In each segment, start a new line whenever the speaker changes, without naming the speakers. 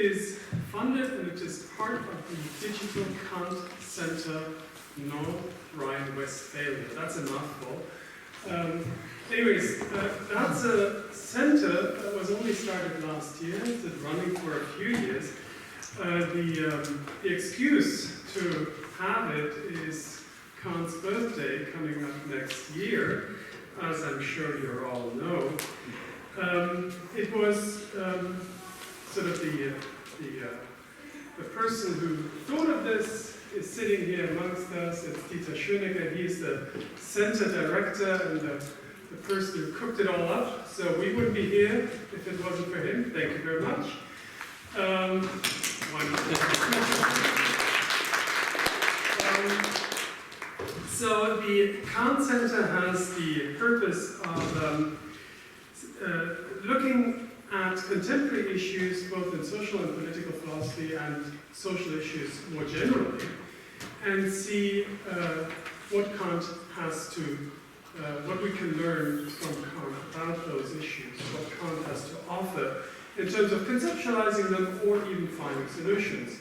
is funded and it is part of the Digital Kant Center North Rhine-Westphalia. That's a mouthful. Anyways, that's a center that was only started last year. It's been running for a few years. The excuse to have it is Kant's birthday coming up next year, as I'm sure you all know. It was sort of the person who thought of this is sitting here amongst us. It's Dieter Schönecker. He's the center director and the person who cooked it all up. So we wouldn't be here if it wasn't for him. Thank you very much. So the Kant Center has the purpose of looking at contemporary issues, both in social and political philosophy and social issues more generally, and see what Kant has to, what we can learn from Kant about those issues, what Kant has to offer in terms of conceptualizing them or even finding solutions.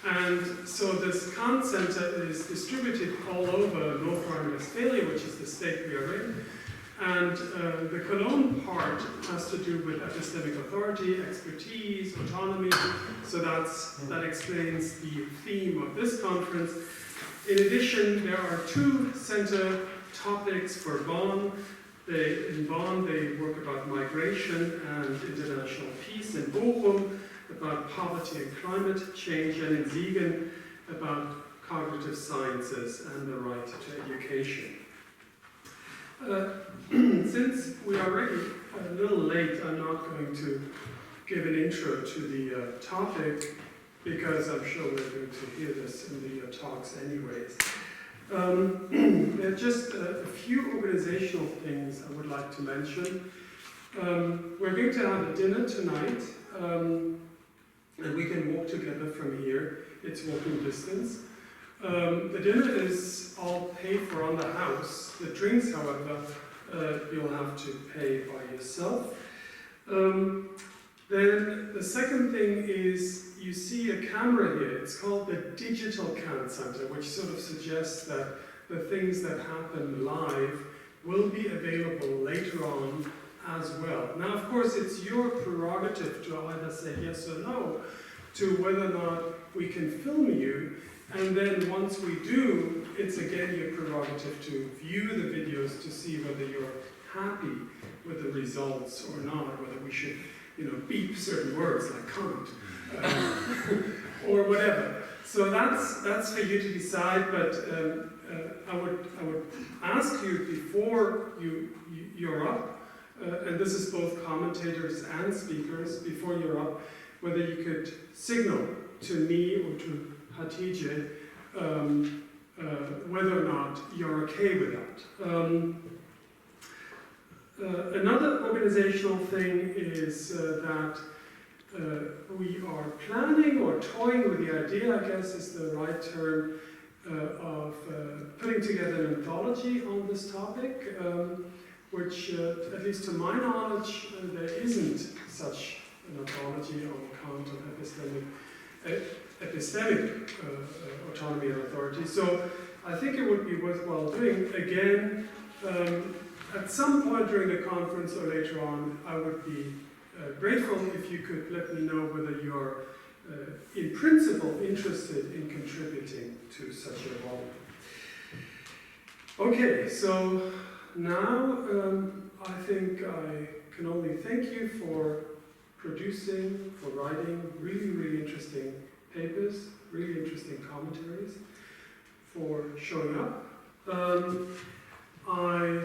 And so this Kant Center is distributed all over North Rhine-Westphalia, which is the state we are in. And the Cologne part has to do with epistemic authority, expertise, autonomy. So that explains the theme of this conference. In addition, there are two center topics for Bonn. In Bonn, they work about migration and international peace. In Bochum, about poverty and climate change. And in Siegen, about cognitive sciences and the right to education. Since we are already a little late, I'm not going to give an intro to the topic, because I'm sure we're going to hear this in the talks anyways. There are just a few organizational things I would like to mention. We're going to have a dinner tonight, and we can walk together from here. It's walking distance. The dinner is all paid for on the house. The drinks, however, you'll have to pay by yourself. Then the second thing is, you see a camera here. It's called the Digital Kant Center, which sort of suggests that the things that happen live will be available later on as well. Now, of course, it's your prerogative to either say yes or no to whether or not we can film you. And then once we do, it's again your prerogative to view the videos to see whether you're happy with the results or not, whether we should, beep certain words like Kant, or whatever. So that's for you to decide. But I would ask you before you're up, and this is both commentators and speakers, before you're up, whether you could signal to me or to Hatice whether or not you're okay with that. Another organizational thing is that we are planning or toying with the idea, I guess is the right term, of putting together an anthology on this topic, which, at least to my knowledge, there isn't such an anthology on Kant and epistemic autonomy and authority. So I think it would be worthwhile doing. Again, at some point during the conference or later on, I would be grateful if you could let me know whether you're in principle interested in contributing to such a volume. Okay, so now I think I can only thank you for producing, for writing really, really interesting papers, really interesting commentaries, for showing up. I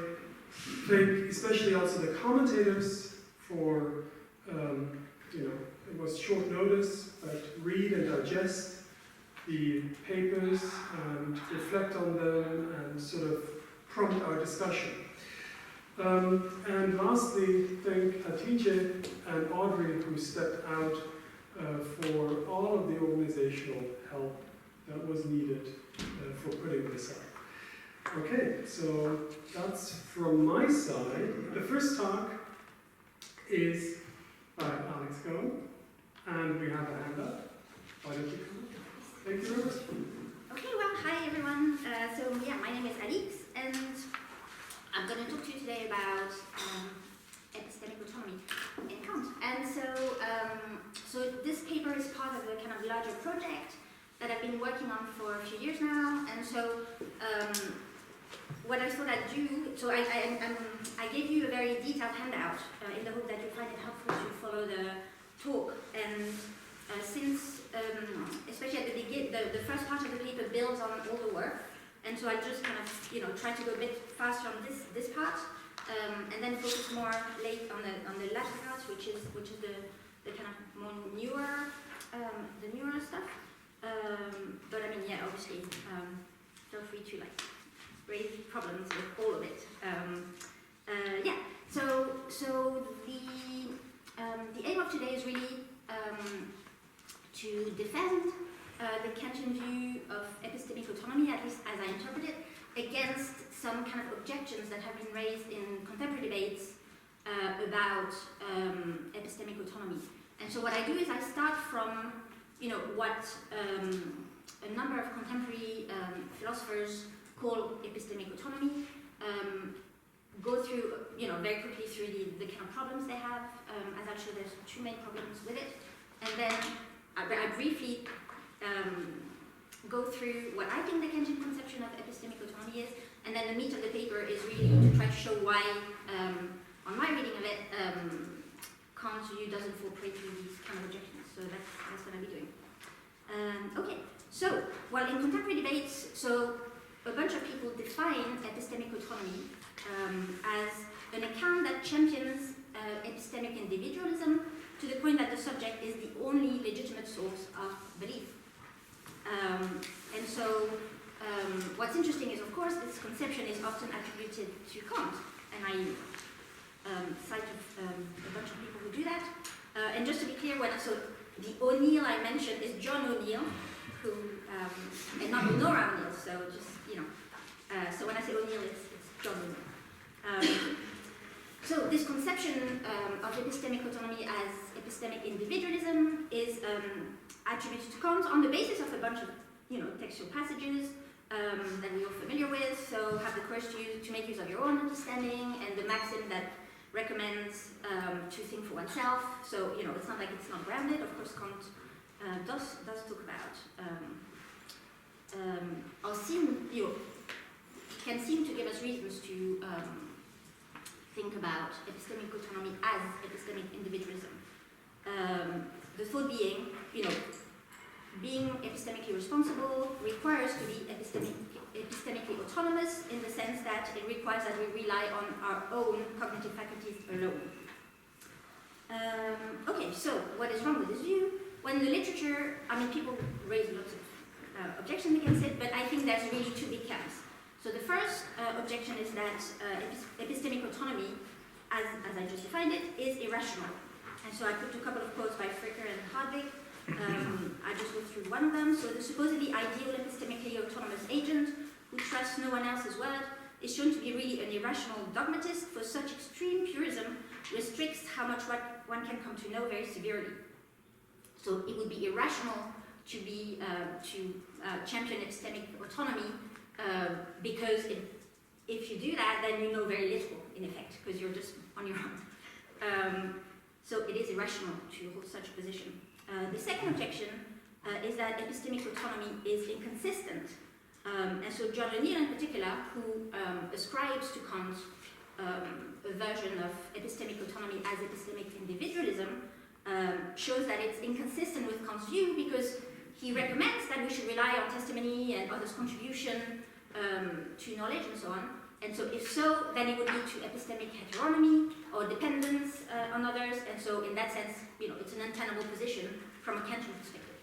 thank especially also the commentators for, it was short notice, but read and digest the papers and reflect on them and sort of prompt our discussion. And lastly, thank Hatice and Audrey, who stepped out for all of the organizational help that was needed for putting this up. Okay, so that's from my side. The first talk is by Alix Cohen, And we have a hand up. Why don't you come up? Thank you, Robert.
Okay, well, hi everyone. My name is Alix, and I'm going to talk to you today about epistemic autonomy in Kant. And so this paper is part of a kind of larger project that I've been working on for a few years now. And so what I thought I'd do, so I gave you a very detailed handout in the hope that you find it helpful to follow the talk. And since, especially at the beginning, the first part of the paper builds on all the work, and so I just kind of, try to go a bit faster on this part, and then focus more late on the latter part, which is the kind of more newer stuff. But I mean, yeah, obviously, feel free to raise problems with all of it. So the aim of today is really to defend the Kantian view of epistemic autonomy, at least as I interpret it, against some kind of objections that have been raised in contemporary debates about epistemic autonomy. And so what I do is I start from, what a number of contemporary philosophers call epistemic autonomy, go through, very quickly through the kind of problems they have, as I'll show there's two main problems with it, and then I briefly go through what I think the Kantian conception of epistemic autonomy is, and then the meat of the paper is really to try to show why, on my reading of it, Kant's view doesn't fall prey to these kind of objections. So that's what I'll be doing. Okay, so, in contemporary debates, a bunch of people define epistemic autonomy as an account that champions epistemic individualism to the point that the subject is the only legitimate source of belief. What's interesting is, of course, this conception is often attributed to Kant, and I cite a bunch of people who do that. And just to be clear, the O'Neill I mentioned is John O'Neill, who, and not Nora O'Neill, so just, so when I say O'Neill, it's John O'Neill. So this conception of epistemic autonomy as epistemic individualism is attributed to Kant on the basis of a bunch of, textual passages that we're all familiar with. So have the courage to make use of your own understanding, and the maxim that recommends to think for oneself. So, it's not like it's not grounded. Of course, Kant does talk about can seem to give us reasons to think about epistemic autonomy as epistemic individualism. The thought being, being epistemically responsible requires to be epistemically autonomous in the sense that it requires that we rely on our own cognitive faculties alone. Okay, so what is wrong with this view? When in the literature, people raise lots of objections against it, but I think there's really two big camps. So the first objection is that epistemic autonomy, as I just defined it, is irrational. And so I put a couple of quotes by Fricker and Hardwick. I just go through one of them. So the supposedly ideal epistemically autonomous agent who trusts no one else's word is shown to be really an irrational dogmatist, for such extreme purism restricts how much one can come to know very severely. So it would be irrational to champion epistemic autonomy, because if you do that, then you know very little, in effect, because you're just on your own. So it is irrational to hold such a position. The second objection is that epistemic autonomy is inconsistent. And so John O'Neill in particular, who ascribes to Kant a version of epistemic autonomy as epistemic individualism, shows that it's inconsistent with Kant's view, because he recommends that we should rely on testimony and others' contribution to knowledge and so on. And so if so, then it would lead to epistemic heteronomy or dependence on others. And so in that sense, it's an untenable position from a Kantian perspective.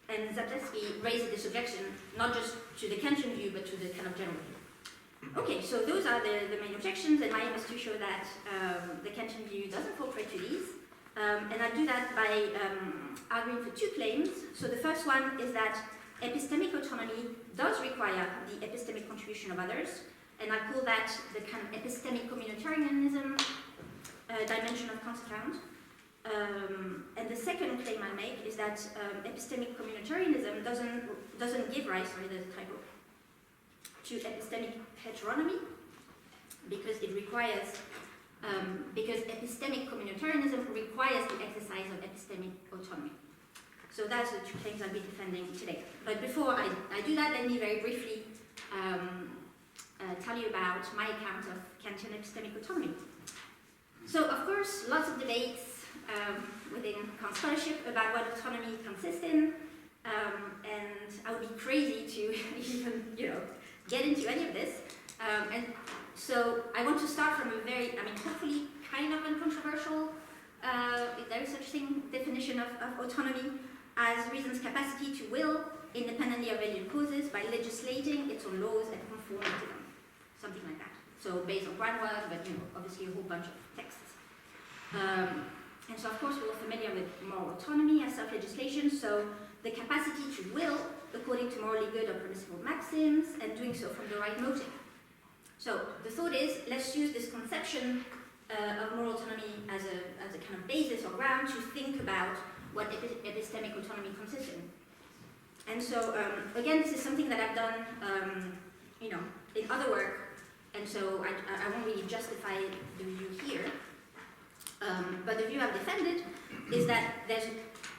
And Zapleski raises this objection not just to the Kantian view, but to the kind of general view. Okay, so those are the main objections, and my aim is to show that the Kantian view doesn't fall prey to these. And I do that by arguing for two claims. So the first one is that epistemic autonomy does require the epistemic contribution of others, and I call that the kind of epistemic communitarianism dimension of Kant's account. And the second claim I make is that epistemic communitarianism doesn't give rise, sorry, there's a typo, to epistemic heteronomy, because it requires, because epistemic communitarianism requires the exercise of epistemic autonomy. So that's the two claims I'll be defending today. But before I do that, let me very briefly tell you about my account of Kantian epistemic autonomy. So, of course, lots of debates within Kant scholarship about what autonomy consists in, and I would be crazy to even, get into any of this. And so I want to start from a very, hopefully kind of uncontroversial, if there is such thing, definition of autonomy as reason's capacity to will independently of alien causes by legislating its own laws and conforming to them. Something like that. So based on groundwork, but obviously a whole bunch of texts. And so of course we're all familiar with moral autonomy as self-legislation, so the capacity to will according to morally good or permissible maxims, and doing so from the right motive. So the thought is, let's use this conception of moral autonomy as a kind of basis or ground to think about what epistemic autonomy consists in. And so, again, this is something that I've done, in other work, and so I won't really justify the view here. But the view I've defended is that there's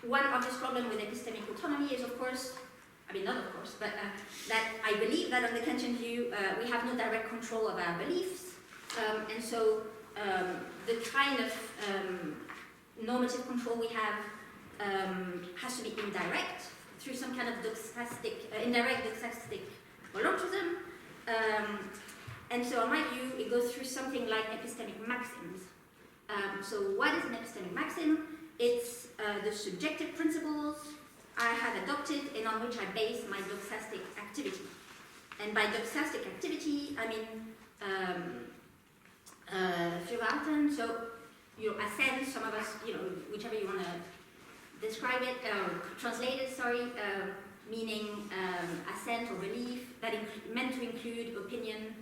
one obvious problem with epistemic autonomy is, of course, not of course, but that I believe that on the Kantian view, we have no direct control of our beliefs, and so the kind of normative control we have has to be indirect through some kind of indirect doxastic voluntarism. And so, in my view, it goes through something like epistemic maxims. So, what is an epistemic maxim? It's the subjective principles I have adopted and on which I base my doxastic activity. And by doxastic activity, I mean verhalten, so assent, some of us, whichever you want to describe it, translate it, meaning assent or belief that meant to include opinion,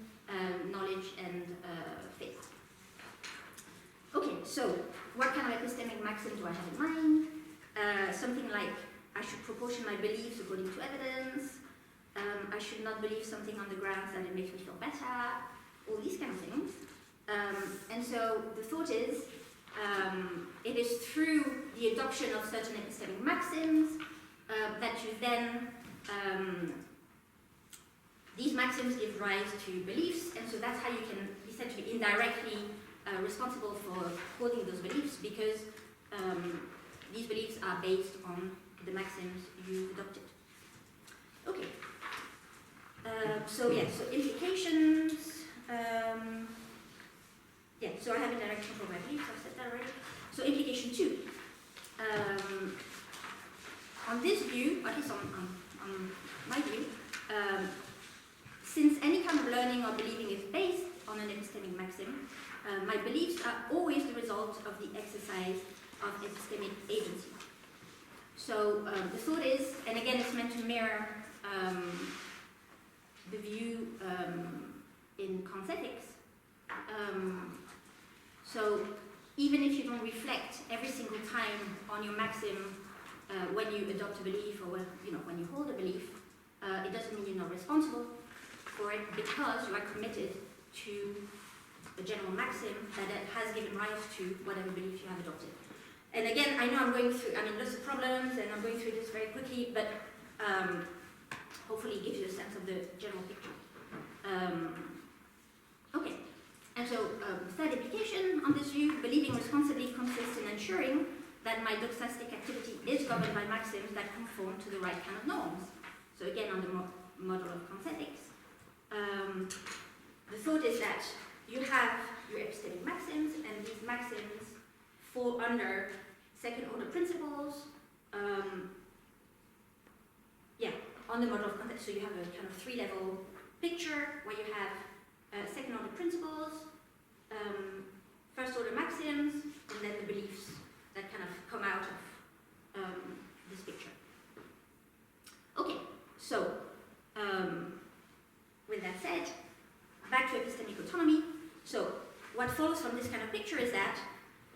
knowledge, and faith. Okay, so what kind of epistemic maxim do I have in mind? Something like, I should proportion my beliefs according to evidence, I should not believe something on the grounds that it makes me feel better, all these kind of things. And so the thought is, it is through the adoption of certain epistemic maxims that you then, these maxims give rise to beliefs, and so that's how you can essentially indirectly responsible for holding those beliefs, because these beliefs are based on the maxims you adopted. Okay. So implications. So I have indirect control of my beliefs, I've said that already. So implication 2. On this view, at least on my view, since any kind of learning or believing is based on an epistemic maxim, my beliefs are always the result of the exercise of epistemic agency. So the thought is, and again it's meant to mirror the view in Kant's ethics. So even if you don't reflect every single time on your maxim when you adopt a belief or when you hold a belief, it doesn't mean you're not responsible for it, because you are committed to a general maxim that has given rise to whatever belief you have adopted. And again, I know I'm going through, lots of problems, and I'm going through this very quickly, but hopefully it gives you a sense of the general picture. Okay, and so third implication on this view, believing responsibly consists in ensuring that my doxastic activity is governed by maxims that conform to the right kind of norms. So again, on the model of Kant's ethics. The thought is that you have your epistemic maxims, and these maxims fall under second-order principles. On the model of context, so you have a kind of three-level picture where you have second-order principles, first-order maxims, and then the beliefs that kind of come out of this picture. Okay, so with that said, back to epistemic autonomy. So what follows from this kind of picture is that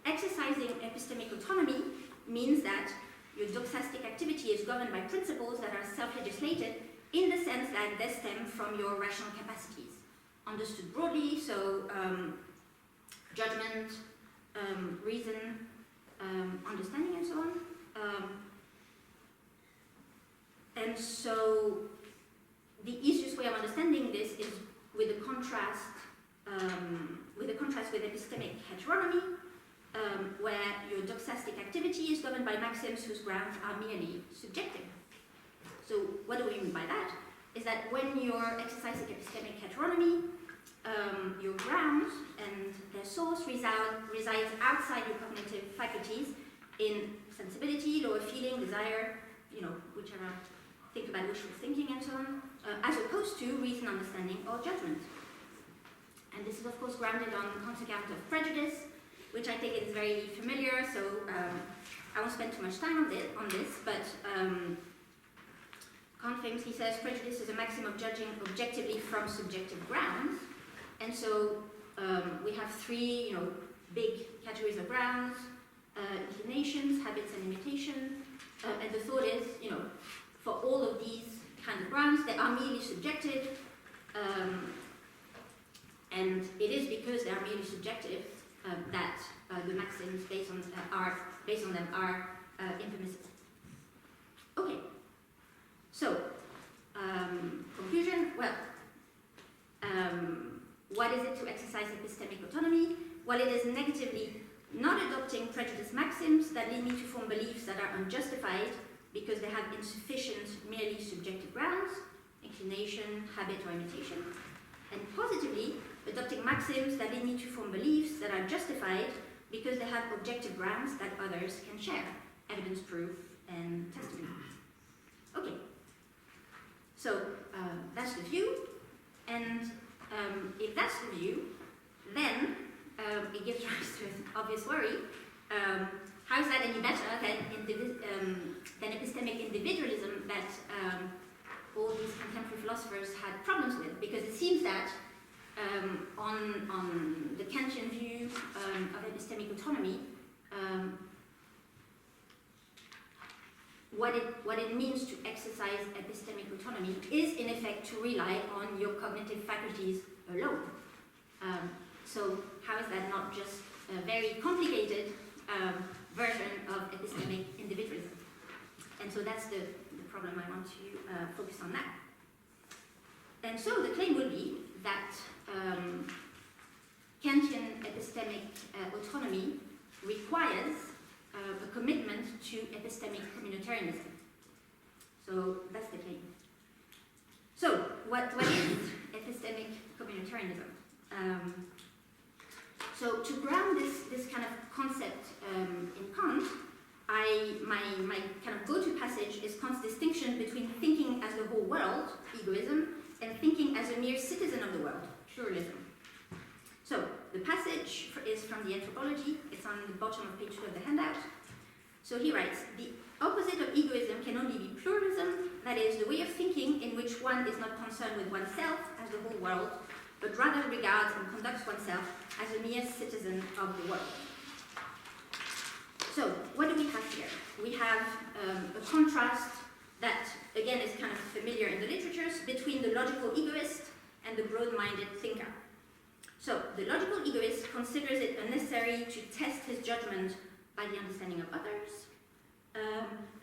exercising epistemic autonomy means that your doxastic activity is governed by principles that are self-legislated in the sense that they stem from your rational capacities. Understood broadly, so judgment, reason, understanding, and so on. And so the easiest way of understanding this is with a contrast with epistemic heteronomy, where your doxastic activity is governed by maxims whose grounds are merely subjective. So what do we mean by that? Is that when you're exercising epistemic heteronomy, your grounds and their source resides outside your cognitive faculties in sensibility, lower feeling, desire, whichever, think about wishful thinking and so on, as opposed to reason, understanding, or judgment. And this is of course grounded on Kant's account of prejudice, which I think is very familiar, so I won't spend too much time on this, but Kant famously says prejudice is a maxim of judging objectively from subjective grounds. And so we have three big categories of grounds, inclinations, habits, and imitation. And the thought is, for all of these kind of grounds, they are merely subjective, and it is because they are merely subjective that the maxims based on them are impermissible. Okay. So conclusion. Well, what is it to exercise epistemic autonomy? Well, it is negatively not adopting prejudice maxims that lead me to form beliefs that are unjustified because they have insufficient merely subjective grounds, inclination, habit, or imitation. And positively, adopting maxims that lead me to form beliefs that are justified because they have objective grounds that others can share, evidence, proof, and testimony. Okay, so that's the view, and if that's the view, then it gives rise to an obvious worry. How is that any better than epistemic individualism that all these contemporary philosophers had problems with? Because it seems that on the Kantian view of epistemic autonomy, what it means to exercise epistemic autonomy is in effect to rely on your cognitive faculties alone. So how is that not just a very complicated version of epistemic individualism? And so that's the problem I want to focus on now. And so the claim would be that Kantian epistemic autonomy requires a commitment to epistemic communitarianism. So that's the claim. So what is epistemic communitarianism? So to ground this kind of concept in Kant, my kind of go-to passage is Kant's distinction between thinking as the whole world, egoism, and thinking as a mere citizen of the world, pluralism. So the passage is from the Anthropology. It's on the bottom of page 2 of the handout. So he writes, the opposite of egoism can only be pluralism, that is, the way of thinking in which one is not concerned with oneself as the whole world, but rather regards and conducts oneself as a mere citizen of the world. So, what do we have here? We have a contrast that, again, is kind of familiar in the literatures between the logical egoist and the broad-minded thinker. So, the logical egoist considers it unnecessary to test his judgment by the understanding of others.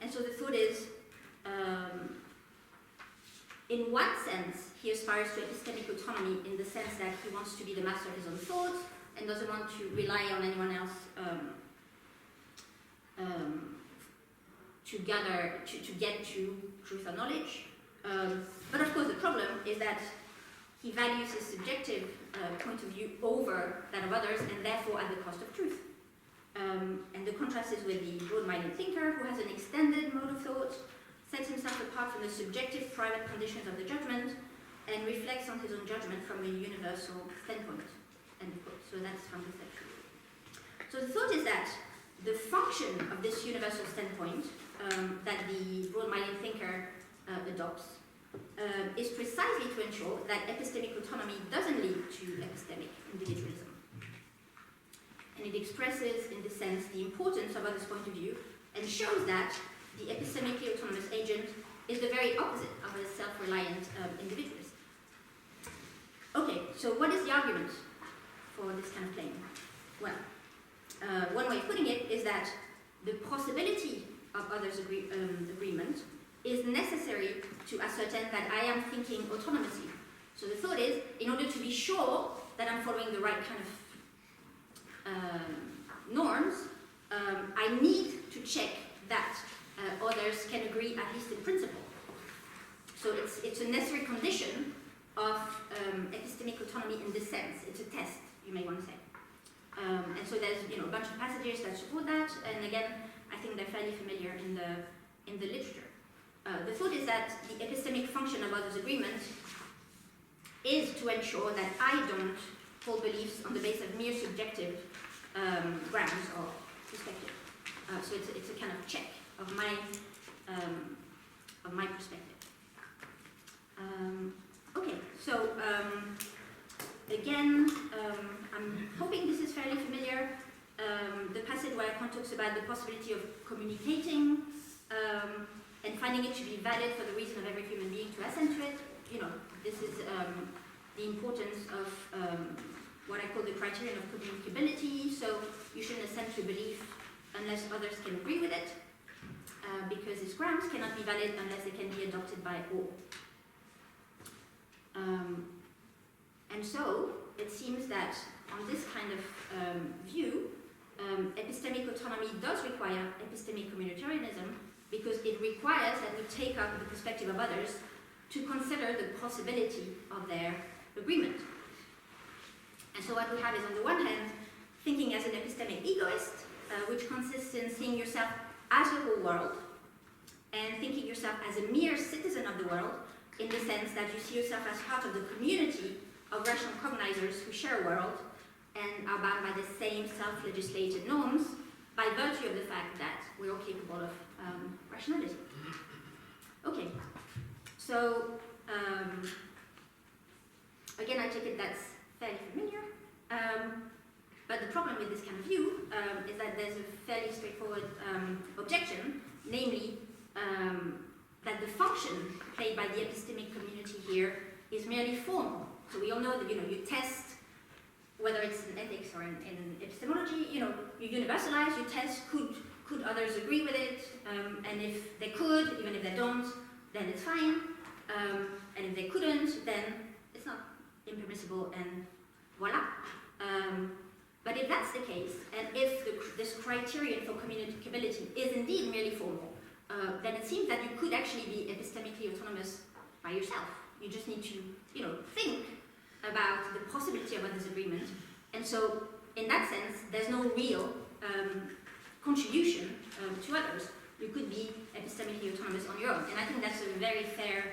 And so the thought is, in what sense he aspires to epistemic autonomy, in the sense that he wants to be the master of his own thoughts and doesn't want to rely on anyone else to get to truth or knowledge. But of course the problem is that he values his subjective point of view over that of others, and therefore at the cost of truth. And the contrast is with the broad-minded thinker who has an extended mode of thought, sets himself apart from the subjective private conditions of the judgment, and reflects on his own judgment from a universal standpoint. End quote. So that's from the section. So the thought is that the function of this universal standpoint that the broad-minded thinker adopts is precisely to ensure that epistemic autonomy doesn't lead to epistemic individualism. and it expresses, in this sense, the importance of others' point of view, and shows that the epistemically autonomous agent is the very opposite of a self-reliant individualist. Okay, so what is the argument for this kind of claim? Well, one way of putting it is that the possibility of others' agreement is necessary to ascertain that I am thinking autonomously. So the thought is, in order to be sure that I'm following the right kind of norms, I need to check that others can agree, at least in principle. So it's a necessary condition of epistemic autonomy in this sense. It's a test, you may want to say. And so there's a bunch of passages that support that, and again, I think they're fairly familiar in the literature. The thought is that the epistemic function of others' agreement is to ensure that I don't hold beliefs on the basis of mere subjective grounds or perspective. So it's a kind of check of my perspective. Okay, so again, I'm hoping this is fairly familiar. The passage where Kant talks about the possibility of communicating and finding it to be valid for the reason of every human being to assent to it. This is the importance of what I call the criterion of communicability. So you shouldn't assent to a belief unless others can agree with it, because its grounds cannot be valid unless they can be adopted by all. And so it seems that on this kind of view, epistemic autonomy does require epistemic communitarianism, because it requires that we take up the perspective of others to consider the possibility of their agreement. And so what we have is, on the one hand, thinking as an epistemic egoist, which consists in seeing yourself as a whole world, and thinking yourself as a mere citizen of the world, in the sense that you see yourself as part of the community of rational cognizers who share a world and are bound by the same self-legislated norms by virtue of the fact that we're all capable of rationality. Okay, so again, I take it that's fairly familiar. But the problem with this kind of view is that there's a fairly straightforward objection, namely that the function played by the epistemic community here is merely formal. So we all know that you test, whether it's in ethics or in epistemology, you universalize, you test could others agree with it, and if they could, even if they don't, then it's fine, and if they couldn't, then it's not impermissible, and voila. But if that's the case, and if this criterion for communicability is indeed merely formal, then it seems that you could actually be epistemically autonomous by yourself. You just need to, think about the possibility of others' agreement. And so, in that sense, there's no real contribution to others. You could be epistemically autonomous on your own. And I think that's a very fair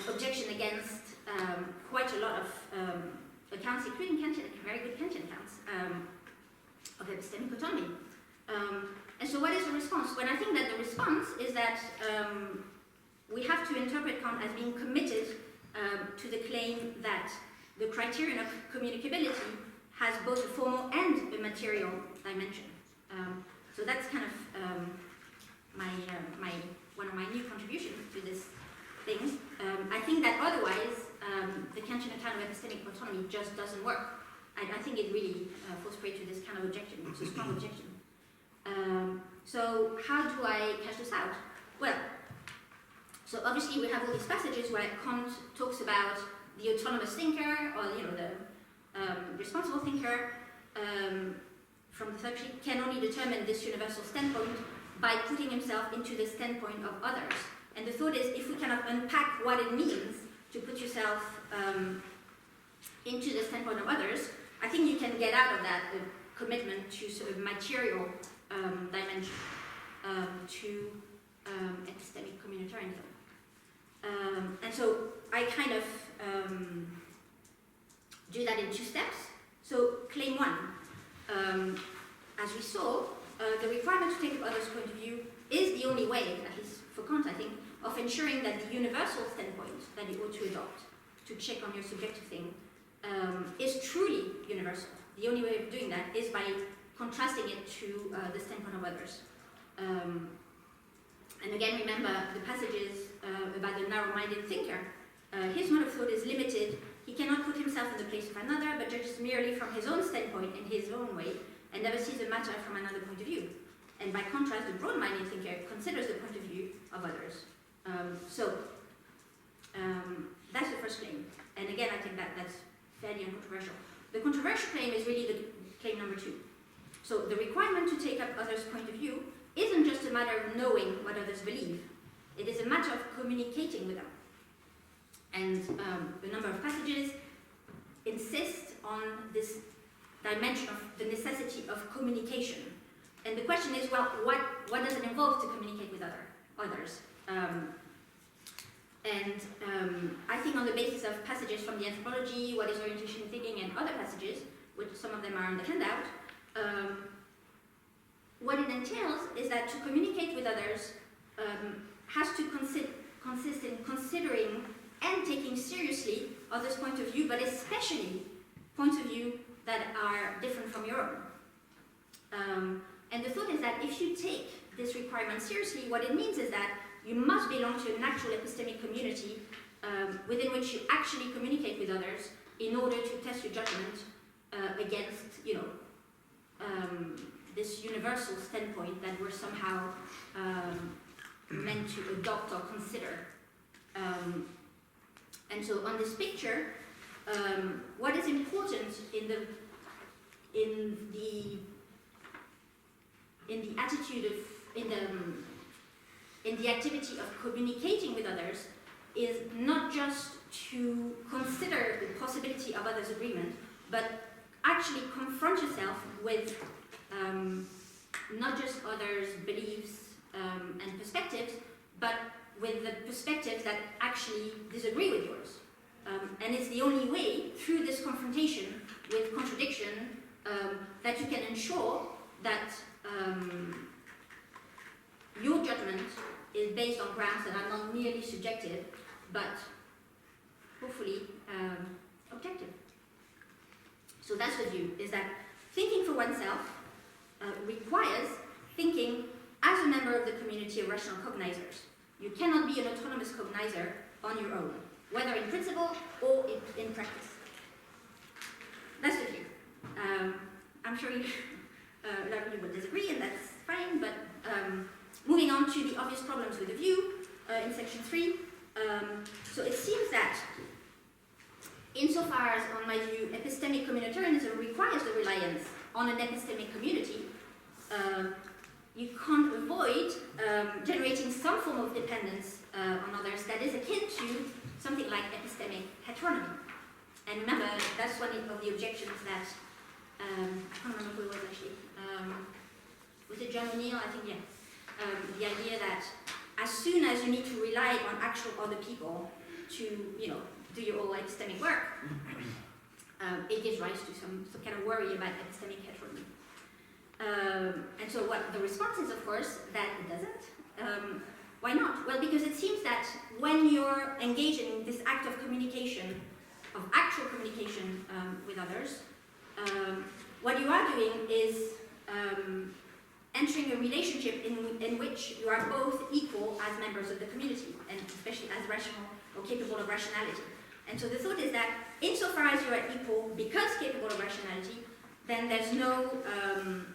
objection against quite a lot of accounts, including Kantian, very good Kantian accounts of epistemic autonomy. And so what is the response? Well, I think that the response is that we have to interpret Kant as being committed to the claim that the criterion of communicability has both a formal and a material dimension. So that's kind of one of my new contributions to this thing. I think that otherwise the Kantian account of epistemic autonomy just doesn't work. I think it really falls prey to this kind of objection. It's a strong objection. So how do I cash this out? Well, so obviously we have all these passages where Kant talks about the autonomous thinker, or the responsible thinker from the third sheet can only determine this universal standpoint by putting himself into the standpoint of others. And the thought is, if we kind of unpack what it means to put yourself into the standpoint of others, I think you can get out of that a commitment to sort of material dimension, to epistemic communitarianism. And so I kind of do that in two steps. So claim one, as we saw, the requirement to take up others' point of view is the only way, at least for Kant, I think, of ensuring that the universal standpoint that you ought to adopt to check on your subjective thing is truly universal. the only way of doing that is by contrasting it to the standpoint of others. And again, remember the passages about the narrow-minded thinker. His mode of thought is limited. He cannot put himself in the place of another, but judges merely from his own standpoint in his own way, and never sees the matter from another point of view. And by contrast, the broad-minded thinker considers the point of view of others. That's the first claim. And again, I think that's fairly uncontroversial. The controversial claim is really the claim number 2. So the requirement to take up others' point of view isn't just a matter of knowing what others believe. It is a matter of communicating with them. And a number of passages insist on this dimension of the necessity of communication. And the question is, well, what does it involve to communicate with others? I think on the basis of passages from the Anthropology, What is Orientation Thinking, and other passages, which some of them are in the handout, what it entails is that to communicate with others has to consist in considering and taking seriously others' point of view, but especially points of view that are different from your own. And the thought is that if you take this requirement seriously, what it means is that you must belong to an actual epistemic community within which you actually communicate with others in order to test your judgment against, this universal standpoint that we're somehow meant to adopt or consider. And so on this picture, what is important in the activity of communicating with others is not just to consider the possibility of others' agreement, but actually confront yourself with not just others' beliefs and perspectives, but with the perspectives that actually disagree with yours. And it's the only way, through this confrontation with contradiction, that you can ensure that your judgment is based on grounds that are not merely subjective, but hopefully objective. So that's the view, is that thinking for oneself requires thinking as a member of the community of rational cognizers. You cannot be an autonomous cognizer on your own, whether in principle or in practice. That's the view. I'm sure you likely would disagree, and that's fine, but moving on to the obvious problems with the view in section 3. So it seems that insofar as, on my view, epistemic communitarianism requires the reliance on an epistemic community, you can't avoid generating some form of dependence on others that is akin to something like epistemic heteronomy. And remember, that's one of the objections that, I can't remember who it was actually, was it John O'Neill? I think, yeah. The idea that as soon as you need to rely on actual other people to, do your own epistemic work, it gives rise to some kind of worry about epistemic heteronomy. And so what the response is, of course, that it doesn't. Why not? Well, because it seems that when you're engaging in this act of communication, of actual communication with others, what you are doing is entering a relationship in which you are both equal as members of the community, and especially as rational or capable of rationality. And so the thought is that insofar as you are equal because capable of rationality, then there's no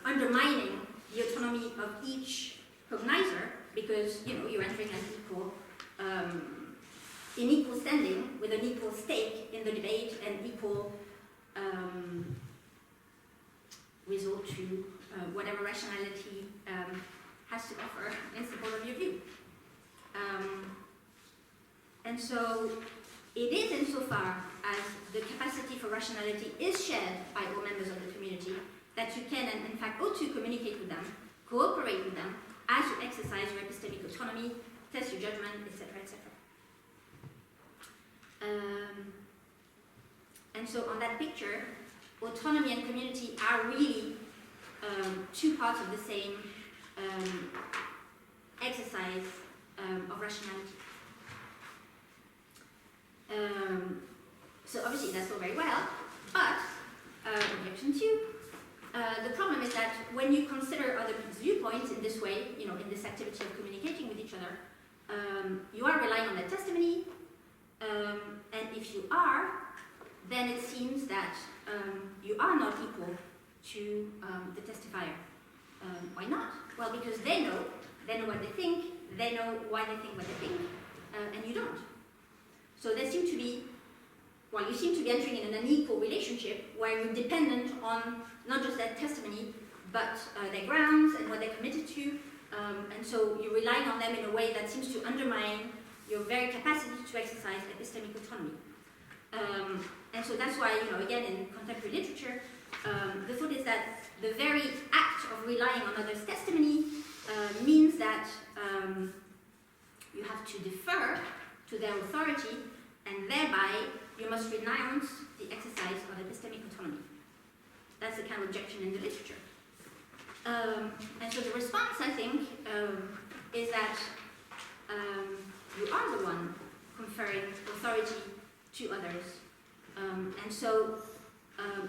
undermining the autonomy of each cognizer, because you're entering as equal, in equal standing, with an equal stake in the debate and equal result to whatever rationality has to offer in support of your view. And so it is insofar as the capacity for rationality is shared by all members of the community that you can, and in fact ought to, communicate with them, cooperate with them, as you exercise your epistemic autonomy, test your judgment, etc., etc. And so on that picture, autonomy and community are really two parts of the same exercise of rationality. So obviously that's all very well, but Objection 2. The problem is that when you consider other people's viewpoints in this way, in this activity of communicating with each other, you are relying on their testimony, and if you are, then it seems that you are not equal to the testifier. Why not? Well, because they know what they think, they know why they think what they think, and you don't. So there seem to be, you seem to be entering in an unequal relationship where you're dependent on not just their testimony, but their grounds and what they're committed to, and so you're relying on them in a way that seems to undermine your very capacity to exercise epistemic autonomy. And so that's why, again, in contemporary literature, the thought is that the very act of relying on others' testimony means that you have to defer to their authority, and thereby you must renounce the exercise of epistemic autonomy. That's the kind of objection in the literature. And so the response, I think, is that you are the one conferring authority to others. And so,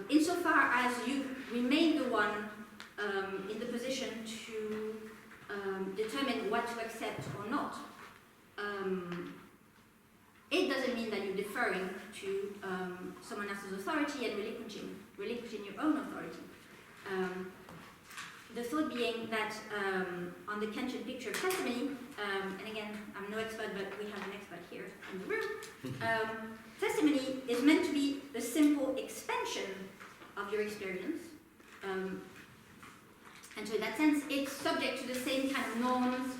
insofar as you remain the one in the position to determine what to accept or not, it doesn't mean that you're deferring to someone else's authority and relinquishing your own authority. The thought being that on the Kantian picture of testimony, and again, I'm no expert, but we have an expert here in the room, testimony is meant to be the simple expansion of your experience. And so in that sense, it's subject to the same kind of norms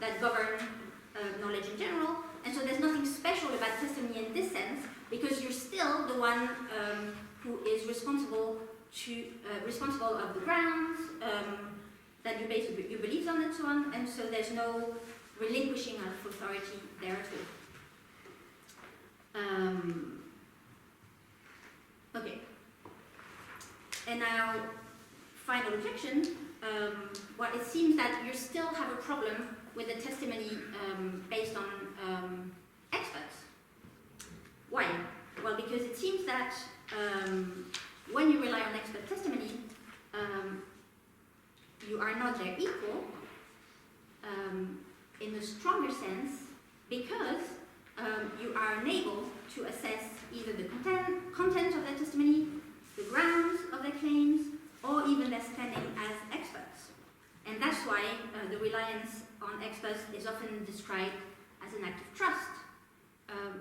that govern knowledge in general. And so there's nothing special about testimony in this sense, because you're still the one who is responsible of the grounds that you base your beliefs on and so on, and so there's no relinquishing of authority there at all. Okay. And now, final objection. It seems that you still have a problem with the testimony based on experts. Why? Well, because it seems that when you rely on expert testimony, you are not their equal in the stronger sense, because you are unable to assess either the content of their testimony, the grounds of their claims, or even their standing as experts. And that's why the reliance on experts is often described as an act of trust.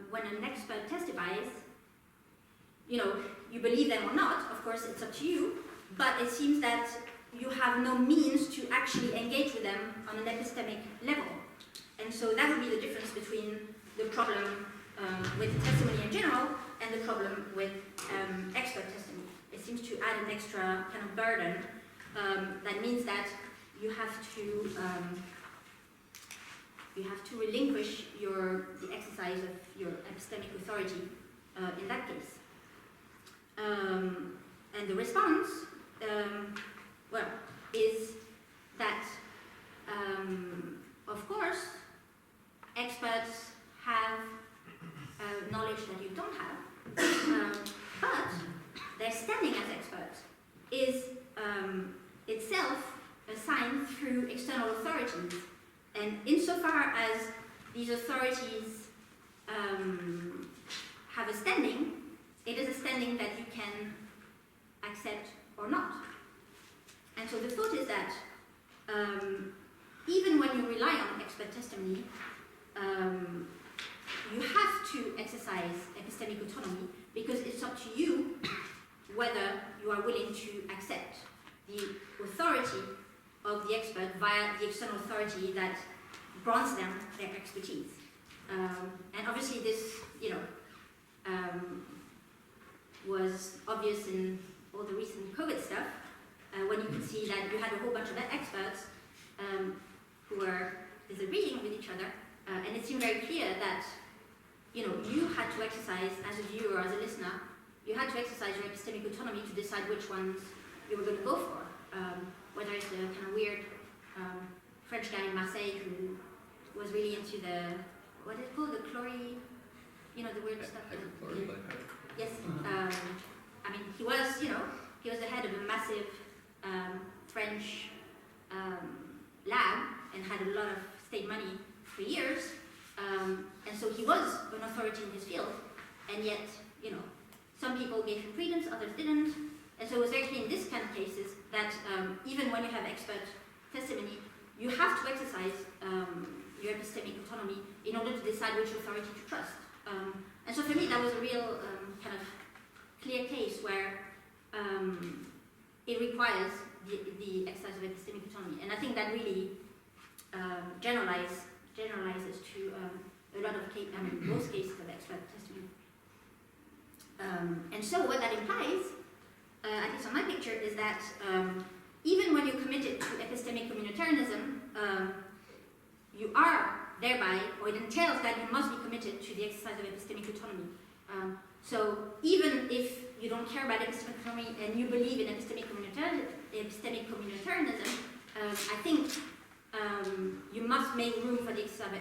When an expert testifies, you believe them or not, of course it's up to you, but it seems that you have no means to actually engage with them on an epistemic level. And so that would be the difference between the problem with testimony in general and the problem with expert testimony. It seems to add an extra kind of burden that means that you have to relinquish the exercise of your epistemic authority in that case. And the response, is that, of course, experts have knowledge that you don't have, but their standing as experts is itself assigned through external authorities. And insofar as these authorities have a standing, it is a standing that you can accept or not. And so the thought is that even when you rely on expert testimony, you have to exercise epistemic autonomy, because it's up to you whether you are willing to accept the authority of the expert via the external authority that grants them their expertise. And obviously this, was obvious in all the recent COVID stuff, when you could see that you had a whole bunch of experts who were disagreeing with each other, and it seemed very clear that, you had to exercise, as a viewer or as a listener, you had to exercise your epistemic autonomy to decide which ones you were going to go for. Whether it's the kind of weird French guy in Marseille who was really into the, what is it called, the chlorine, the weird stuff. Yes. I mean, he was the head of a massive French lab and had a lot of state money for years, and so he was an authority in his field, and yet, some people gave him credence, others didn't, and so it was very clear in this kind of cases that even when you have expert testimony, you have to exercise your epistemic autonomy in order to decide which authority to trust. And so for me, that was a real kind of clear case where it requires the exercise of epistemic autonomy. And I think that really generalizes to a lot of most cases of expert testimony. And so what that implies, at least on my picture, is that even when you're committed to epistemic communitarianism, you are thereby, or it entails that you must be committed to the exercise of epistemic autonomy. So even if you don't care about epistemic autonomy and you believe in epistemic communitarianism, I think you must make room for the exercise of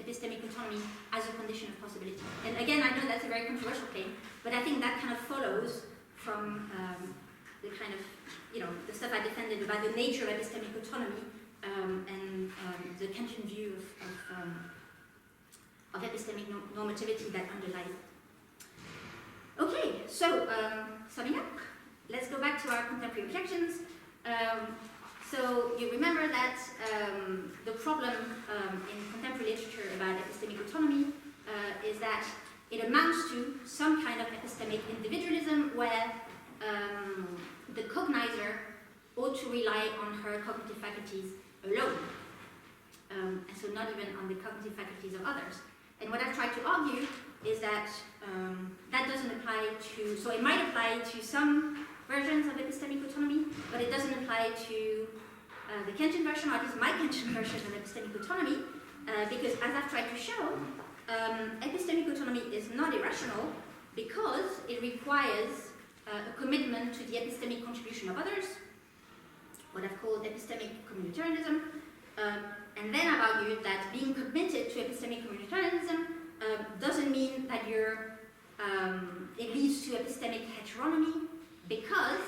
epistemic autonomy as a condition of possibility. And again, I know that's a very controversial claim, but I think that kind of follows from the kind of, the stuff I defended about the nature of epistemic autonomy and the Kantian view of epistemic normativity that underlies it. Okay, so summing up, let's go back to our contemporary objections. So you remember that the problem in contemporary literature about epistemic autonomy is that it amounts to some kind of epistemic individualism where the cognizer ought to rely on her cognitive faculties alone, and so not even on the cognitive faculties of others. And what I've tried to argue is that that doesn't apply to, so it might apply to some versions of epistemic autonomy, but it doesn't apply to the Kantian version, or at least my Kantian version of epistemic autonomy, because as I've tried to show, epistemic autonomy is not irrational because it requires a commitment to the epistemic contribution of others, what I've called epistemic communitarianism, and then I've argued that being committed to epistemic communitarianism doesn't mean that it leads to epistemic heteronomy, because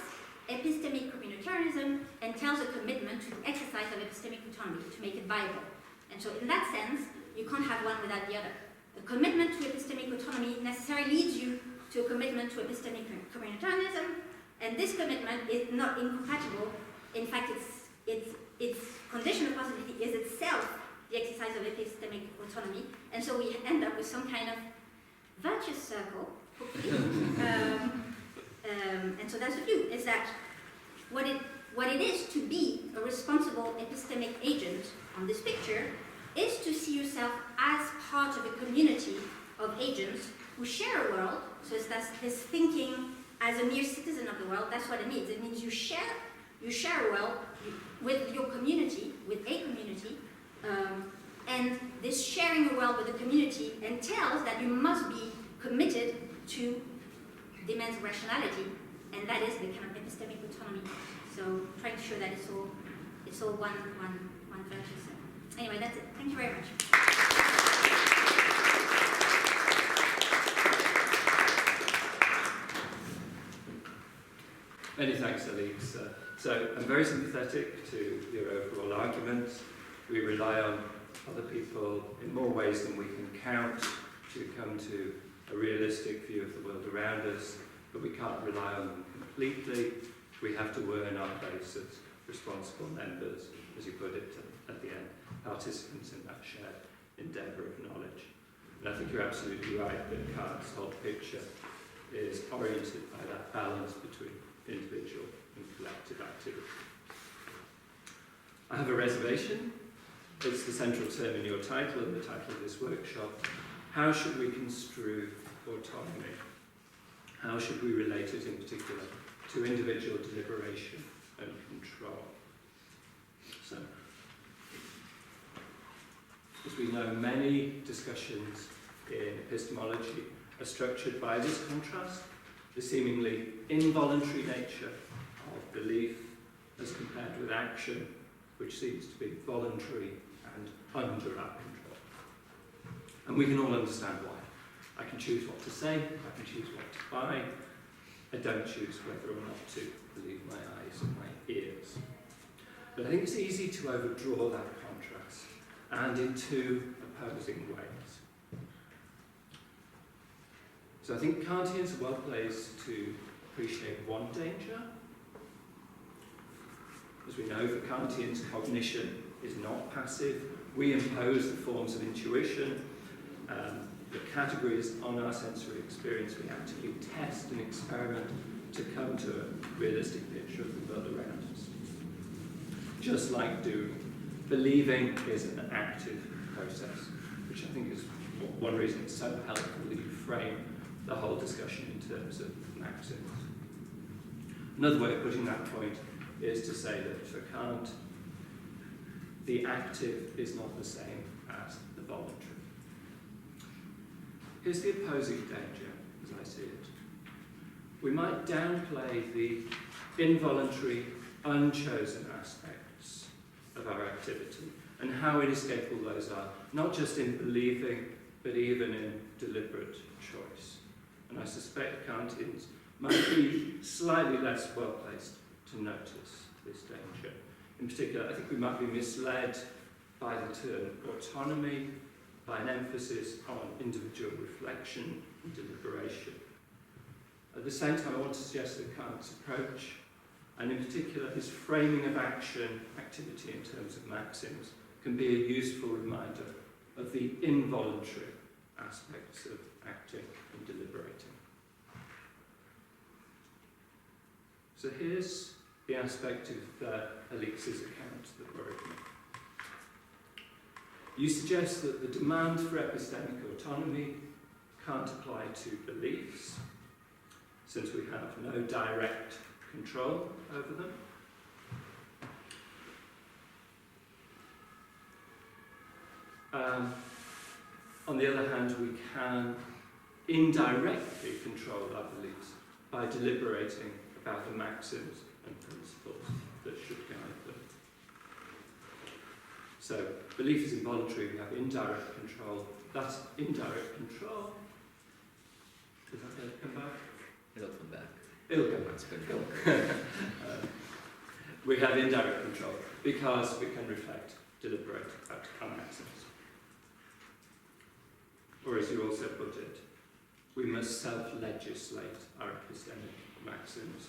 epistemic communitarianism entails a commitment to the exercise of epistemic autonomy, to make it viable. And so in that sense, you can't have one without the other. A commitment to epistemic autonomy necessarily leads you to a commitment to epistemic communitarianism, and this commitment is not incompatible. In fact, its condition of possibility is itself the exercise of epistemic autonomy, and so we end up with some kind of virtuous circle, hopefully. And so that's the view, is that what it is to be a responsible epistemic agent on this picture is to see yourself as part of a community of agents who share a world. So it's this thinking as a mere citizen of the world. That's what it means. It means you share a world with your community, with a community, and this sharing a world with a community entails that you must be committed to demands of rationality, and that is the kind of epistemic autonomy. So trying to show that it's all one virtue. So anyway, that's it. Thank you very much.
Many thanks, Alix. So I'm very sympathetic to your overall argument. We rely on other people in more ways than we can count to come to a realistic view of the world around us, but we can't rely on them completely. We have to earn our place as responsible members, as you put it at the end, participants in that shared endeavour of knowledge. And I think you're absolutely right that Kant's whole picture is oriented by that balance between individual and collective activity. I have a reservation. It's the central term in your title and the title of this workshop. How should we construe autonomy? How should we relate it in particular to individual deliberation and control? So, as we know, many discussions in epistemology are structured by this contrast, the seemingly involuntary nature of belief as compared with action, which seems to be voluntary and under our control. And we can all understand why. I can choose what to say, I can choose what to buy, I don't choose whether or not to believe my eyes and my ears. But I think it's easy to overdraw that contrast, and in two opposing ways. So I think Kantians are well placed to appreciate one danger. As we know, for Kantians, cognition is not passive. We impose the forms of intuition, the categories on our sensory experience. We actively test and experiment to come to a realistic picture of the world around us. Just like doing. Believing is an active process, which I think is one reason it's so helpful that you frame the whole discussion in terms of maxims. Another way of putting that point is to say that for Kant, the active is not the same as the voluntary. Here's the opposing danger, as I see it. We might downplay the involuntary, unchosen aspects of our activity and how inescapable those are, not just in believing, but even in deliberate choice. And I suspect Kantians might be slightly less well placed to notice this danger. In particular, I think we might be misled by the term autonomy, by an emphasis on individual reflection and deliberation. At the same time, I want to suggest that Kant's approach, and in particular his framing of action, activity in terms of maxims, can be a useful reminder of the involuntary aspects of acting and deliberating. So here's the aspect of Alix's account that worried me. You suggest that the demand for epistemic autonomy can't apply to beliefs, since we have no direct control over them. On the other hand, we can indirectly control our beliefs by deliberating about the maxims and principles that should guide them. So, belief is involuntary, we have indirect control. That's indirect control. Does that come back?
It'll come back.
It'll come back.
It's good.
We have indirect control because we can reflect, deliberate about our maxims. Or as you also put it, we must self-legislate our epistemic maxims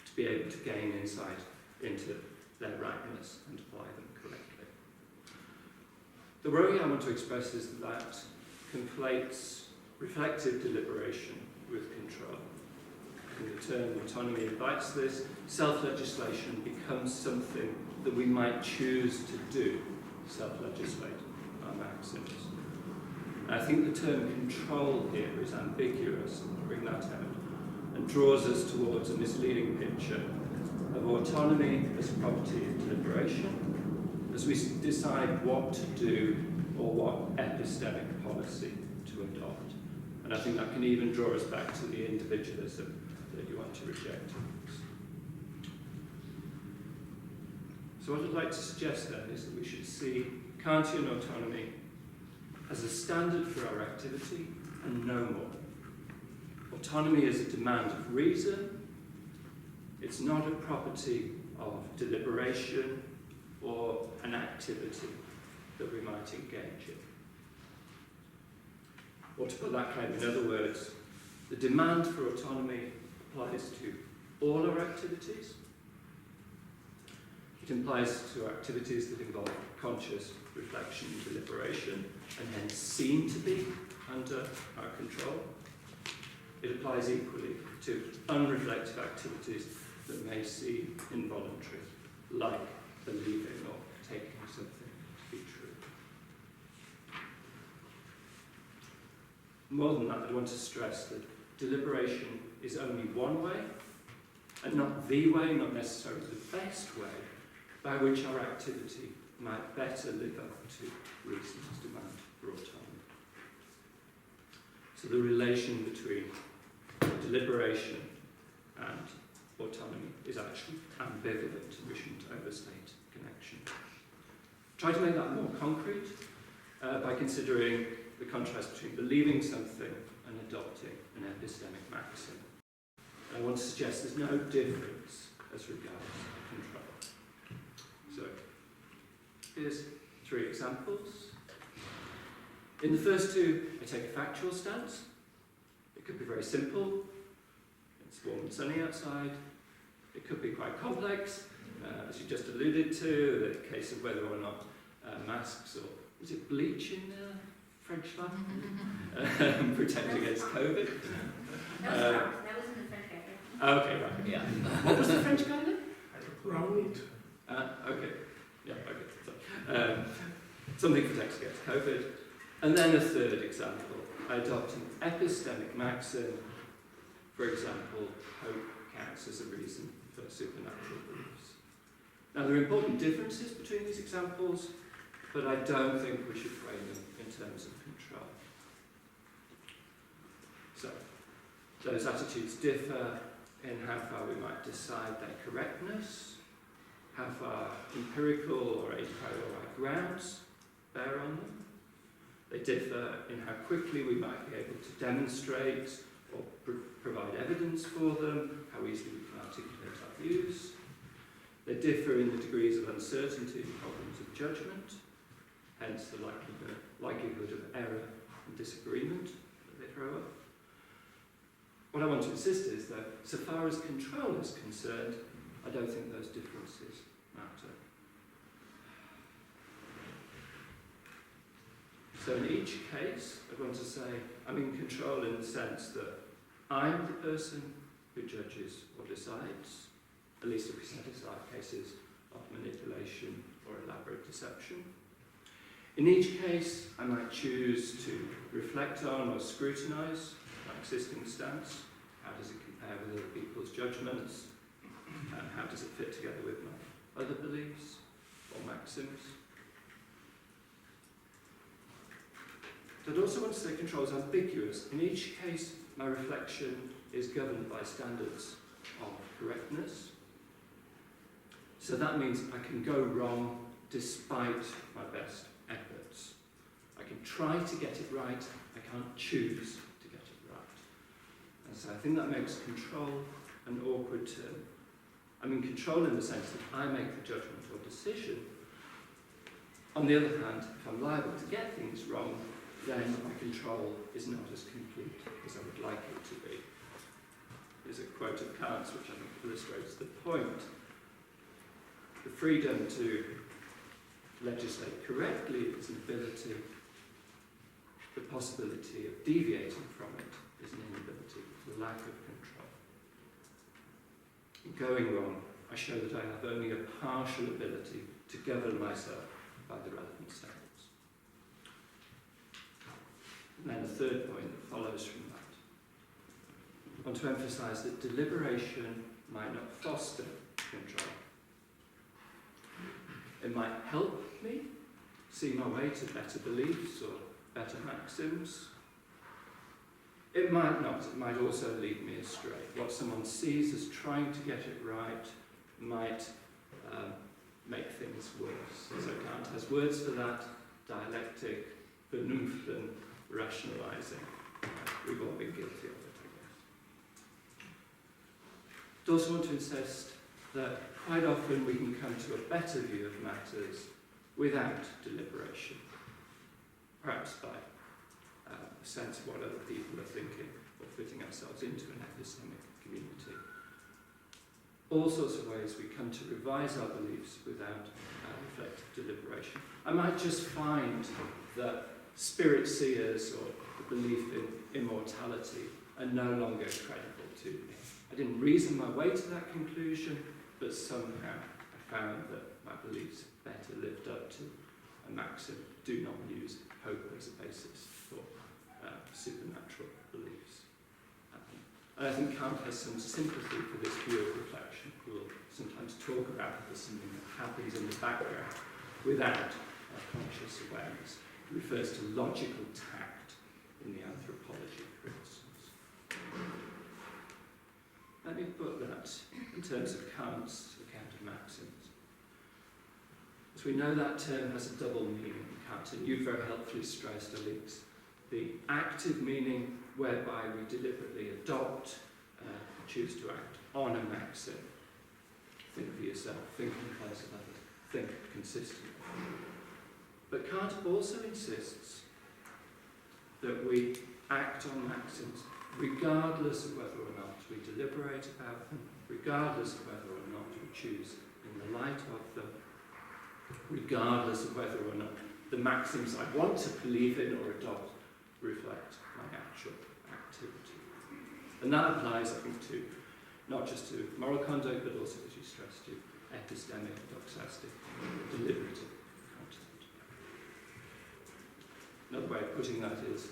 to be able to gain insight into their rightness and apply them correctly. The worry I want to express is that conflates reflective deliberation with control. And the term autonomy invites this. Self-legislation becomes something that we might choose to do, self-legislate our maxims. I think the term control here is ambiguous, to bring that out, and draws us towards a misleading picture of autonomy as property of deliberation, as we decide what to do or what epistemic policy to adopt. And I think that can even draw us back to the individualism that you want to reject. So what I'd like to suggest then is that we should see Kantian autonomy as a standard for our activity and no more. Autonomy is a demand of reason. It's not a property of deliberation or an activity that we might engage in. Or to put that claim in other words, the demand for autonomy applies to all our activities. It applies to activities that involve conscious reflection and deliberation, and hence seem to be under our control. It applies equally to unreflective activities that may seem involuntary, like believing or taking something to be true. More than that, I want to stress that deliberation is only one way, and not the way, not necessarily the best way, by which our activity might better live up to reason's demand for autonomy. So the relation between deliberation and autonomy is actually ambivalent. We shouldn't overstate connection. Try to make that more concrete by considering the contrast between believing something and adopting an epistemic maxim. I want to suggest there's no difference as regards control. So, here's 3 examples. In the first 2, I take a factual stance. It could be very simple. It's warm and sunny outside. It could be quite complex, as you just alluded to, the case of whether or not masks, or is it bleach in French land? Protect against COVID.
That was in the French guy.
Okay, right.
Yeah.
What was the French guy then?
Round.
Okay. Yeah, okay. Sorry. Something protects against COVID. And then a third example. I adopt an epistemic maxim. For example, hope counts as a reason for supernatural beliefs. Now, there are important differences between these examples, but I don't think we should frame them in terms of control. So, those attitudes differ in how far we might decide their correctness, how far empirical or a priori grounds bear on them. They differ in how quickly we might be able to demonstrate or provide evidence for them, how easily we can articulate our views. They differ in the degrees of uncertainty and problems of judgment, hence the likelihood of error and disagreement that they throw up. What I want to insist is that, so far as control is concerned, I don't think those differences matter. So in each case, I want to say I'm in control in the sense that I'm the person who judges or decides, at least if we set aside cases of manipulation or elaborate deception. In each case, I might choose to reflect on or scrutinise my existing stance. How does it compare with other people's judgments? And how does it fit together with my other beliefs or maxims? I'd also want to say control is ambiguous. In each case, my reflection is governed by standards of correctness. So that means I can go wrong despite my best efforts. I can try to get it right, I can't choose to get it right. And so I think that makes control an awkward term. I'm in control in the sense that I make the judgment or decision. On the other hand, if I'm liable to get things wrong, then my control is not as complete as I would like it to be. There's a quote of Kant's which I think illustrates the point. The freedom to legislate correctly is an ability. The possibility of deviating from it is an inability, the lack of control. In going wrong, I show that I have only a partial ability to govern myself by the relevant standards. And then a third point that follows from that. I want to emphasise that deliberation might not foster control. It might help me see my way to better beliefs or better maxims. It might not. It might also lead me astray. What someone sees as trying to get it right might make things worse. So Kant has words for that: dialectic, vernunften, rationalising. We've all been guilty of it, I guess. I also want to insist that quite often we can come to a better view of matters without deliberation, perhaps by a sense of what other people are thinking or fitting ourselves into an epistemic community. All sorts of ways we come to revise our beliefs without reflective deliberation. I might just find that spirit seers or the belief in immortality are no longer credible to me. I didn't reason my way to that conclusion, but somehow I found that my beliefs better lived up to a maxim: do not use hope as a basis for supernatural beliefs. And I think Kant has some sympathy for this view of reflection. He will sometimes talk about it as something that happens in the background without our conscious awareness. He refers to logical tact in the anthropology, for instance. Let me put that in terms of Kant's account of maxims. As we know, that term has a double meaning in Kant, and you very helpfully stressed, Alix, the active meaning whereby we deliberately adopt choose to act on a maxim. Think for yourself, think in place of others, think consistently. But Kant also insists that we act on maxims regardless of whether or not we deliberate about them, regardless of whether or not we choose in the light of them, regardless of whether or not the maxims I want to believe in or adopt reflect my actual activity. And that applies, I think, to not just to moral conduct, but also, as you stressed, to epistemic, doxastic, deliberative content. Another way of putting that is,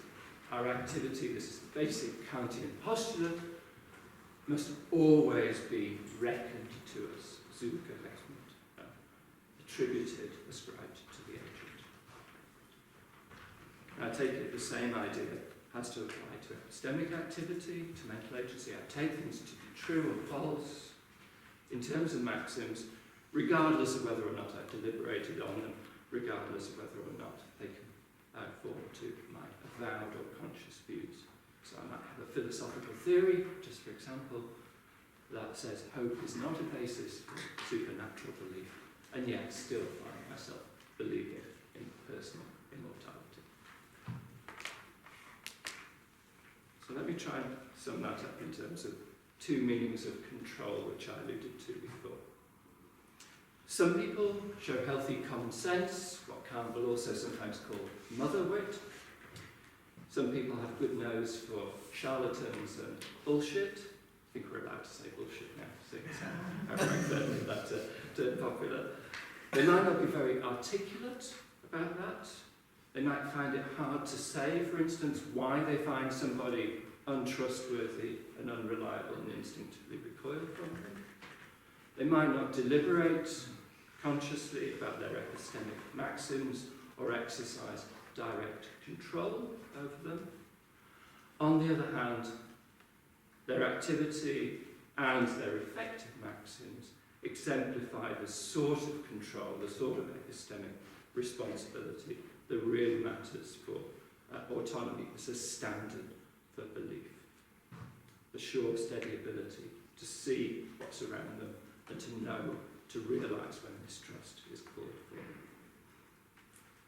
our activity, this is the basic Kantian postulate, must always be reckoned to us, zugerechnet, attributed, ascribed to the agent. I take it the same idea has to apply to epistemic activity, to mental agency. I take things to be true or false in terms of maxims, regardless of whether or not I've deliberated on them, regardless of whether or not they can form to my avowed or conscious views. So I might have a philosophical theory, just for example, that says hope is not a basis for supernatural belief, and yet still find myself believing in personal immortality. So let me try and sum that up in terms of two meanings of control, which I alluded to before. Some people show healthy common sense, what Kant will also sometimes call mother wit. Some people have a good nose for charlatans and bullshit. I think we're allowed to say bullshit now, since that turned popular. They might not be very articulate about that. They might find it hard to say, for instance, why they find somebody untrustworthy and unreliable and instinctively recoil from them. They might not deliberate consciously about their epistemic maxims or exercise direct control over them. On the other hand, their activity and their effective maxims exemplify the sort of control, the sort of epistemic responsibility that really matters for autonomy as a standard for belief. The sure, steady ability to see what's around them and to know, to realise when mistrust is called for.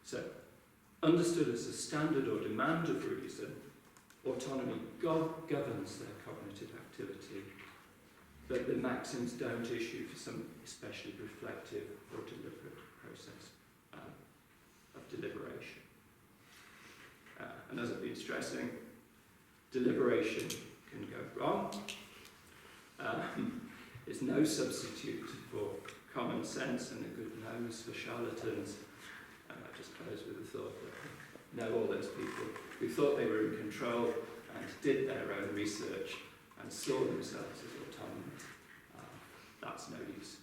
So, understood as a standard or demand of reason, autonomy governs their cognitive activity, but the maxims don't issue for some especially reflective or deliberate process of deliberation. And as I've been stressing, deliberation can go wrong. It's no substitute for common sense and a good nose for charlatans. And I just close with the thought that know all those people who thought they were in control and did their own research and saw themselves as autonomous. That's no use.